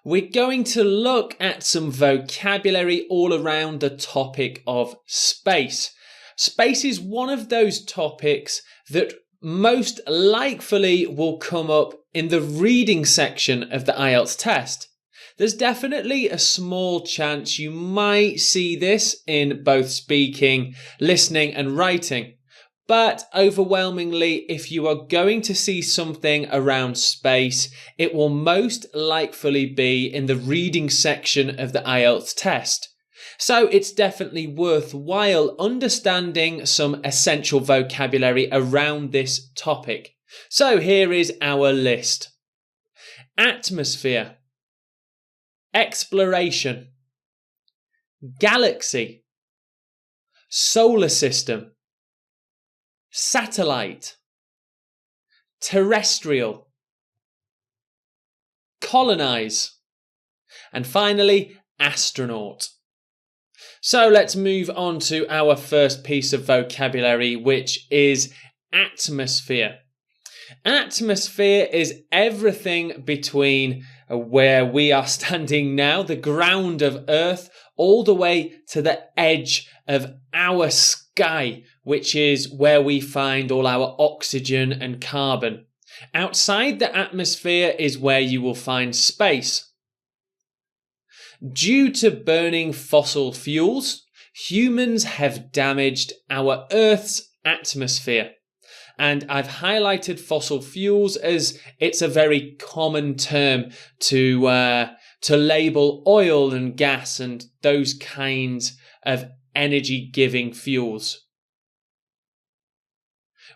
we're going to look at some vocabulary all around the topic of space. Space is one of those topics that most likely will come up in the reading section of the IELTS test. There's definitely a small chance you might see this in both speaking, listening and writing. But overwhelmingly, if you are going to see something around space, it will most likely be in the reading section of the IELTS test. So it's definitely worthwhile understanding some essential vocabulary around this topic. So here is our list. Atmosphere, exploration, galaxy, solar system, satellite, terrestrial, colonize, and finally, astronaut. So let's move on to our first piece of vocabulary, which is atmosphere. Atmosphere is everything between where we are standing now, the ground of Earth, all the way to the edge of our sky, which is where we find all our oxygen and carbon. Outside the atmosphere is where you will find space. Due to burning fossil fuels, humans have damaged our Earth's atmosphere. And I've highlighted fossil fuels as it's a very common term to label oil and gas and those kinds of energy-giving fuels.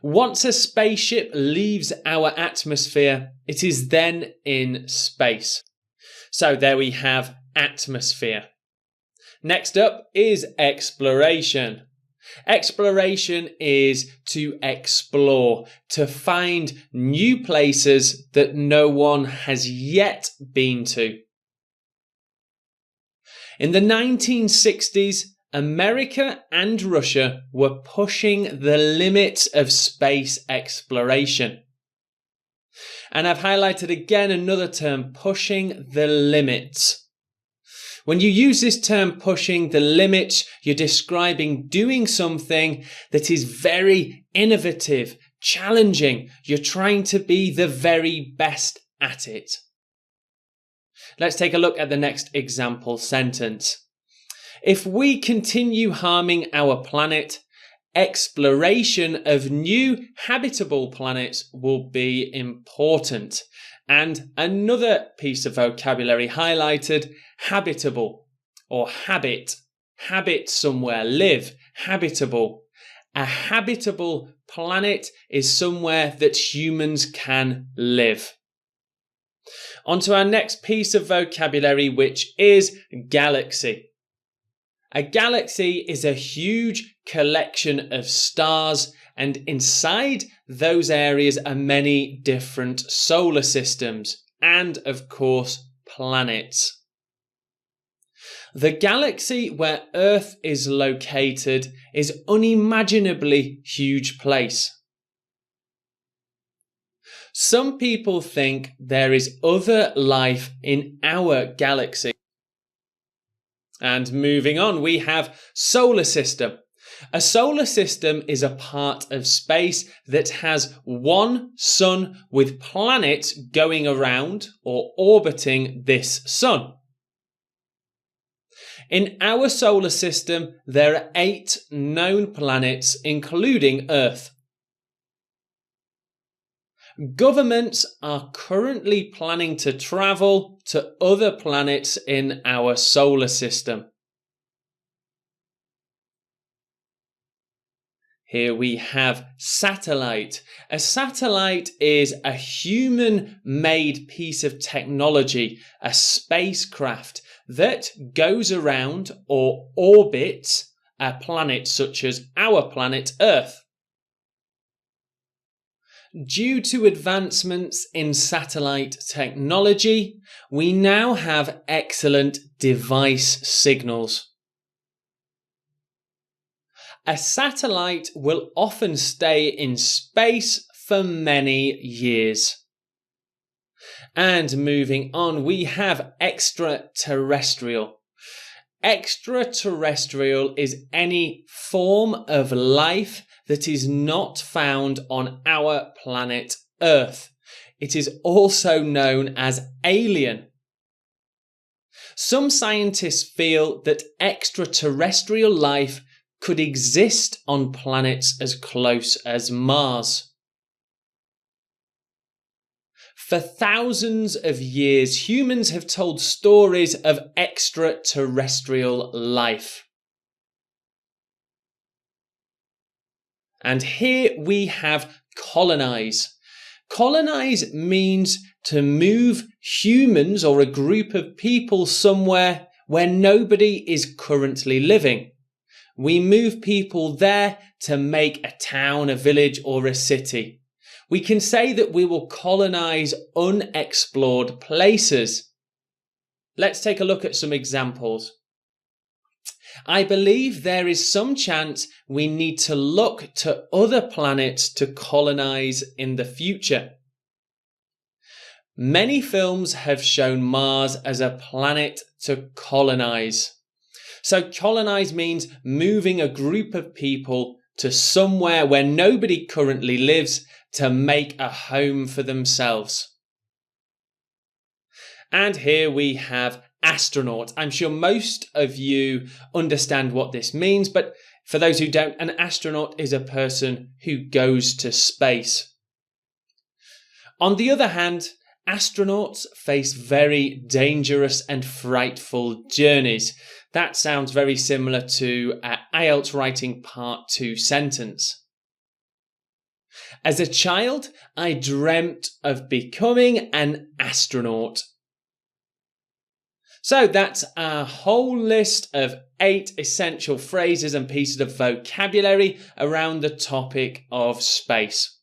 Once a spaceship leaves our atmosphere, it is then in space. So there we have atmosphere. Next up is exploration. Exploration is to explore, to find new places that no one has yet been to. In the 1960s, America and Russia were pushing the limits of space exploration. And I've highlighted again another term, pushing the limits. When you use this term, pushing the limits, you're describing doing something that is very innovative, challenging. You're trying to be the very best at it. Let's take a look at the next example sentence. If we continue harming our planet, exploration of new habitable planets will be important. And another piece of vocabulary highlighted, habitable or habit. Habit somewhere, live, habitable. A habitable planet is somewhere that humans can live. On to our next piece of vocabulary, which is galaxy. A galaxy is a huge collection of stars, and inside those areas are many different solar systems and, of course, planets. The galaxy where Earth is located is an unimaginably huge place. Some people think there is other life in our galaxy. And moving on, we have solar system. A solar system is a part of space that has one sun with planets going around or orbiting this sun. In our solar system, there are 8 known planets, including Earth. Governments are currently planning to travel to other planets in our solar system. Here we have satellite. A satellite is a human-made piece of technology, a spacecraft that goes around or orbits a planet such as our planet Earth. Due to advancements in satellite technology, we now have excellent device signals. A satellite will often stay in space for many years. And moving on, we have extraterrestrial. Extraterrestrial is any form of life that is not found on our planet Earth. It is also known as alien. Some scientists feel that extraterrestrial life could exist on planets as close as Mars. For thousands of years, humans have told stories of extraterrestrial life. And here we have colonize. Colonize means to move humans or a group of people somewhere where nobody is currently living. We move people there to make a town, a village, or a city. We can say that we will colonize unexplored places. Let's take a look at some examples. I believe there is some chance we need to look to other planets to colonize in the future. Many films have shown Mars as a planet to colonize. So colonize means moving a group of people to somewhere where nobody currently lives to make a home for themselves. And here we have astronaut. I'm sure most of you understand what this means, but for those who don't, an astronaut is a person who goes to space. On the other hand, astronauts face very dangerous and frightful journeys. That sounds very similar to IELTS writing part 2 sentence. As a child, I dreamt of becoming an astronaut. So that's our whole list of 8 essential phrases and pieces of vocabulary around the topic of space.